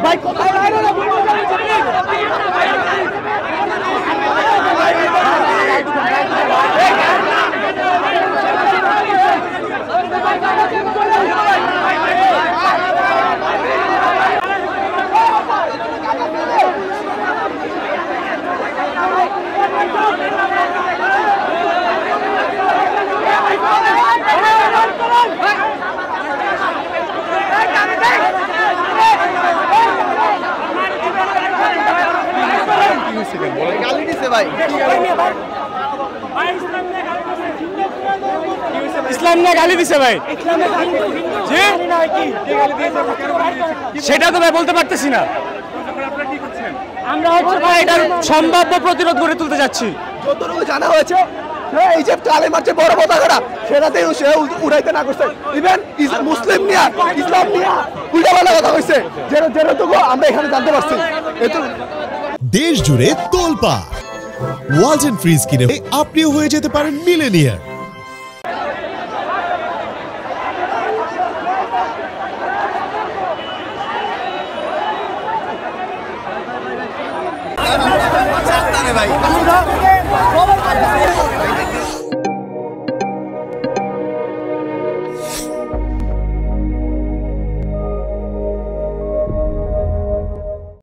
ভাই কোথায় গালি দিছে ভাই ইসলাম নিয়ে গালি দিছে ভাই সেটা তো ভাই বলতে পারতেছি না আমরা এটার সম্ভাব্য প্রতিরোধ গড়ে তুলতে যাচ্ছি যতটুকু জানা হয়েছে এই যে কালে মারছে বড় পতাকাটা সেটাতেই সে উড়াইতে না করছে ইভেন মুসলিম নিয়ে ইসলাম নিয়ে উল্টাপাল্টা কথা কইছে যেটুকু আমরা এখানে জানতে পারছি দেশ জুড়ে তোলপাড় ওয়ালটন ফ্রিজ কিনে আপনিও হয়ে যেতে পারেন মিলেনিয়ার। ভাই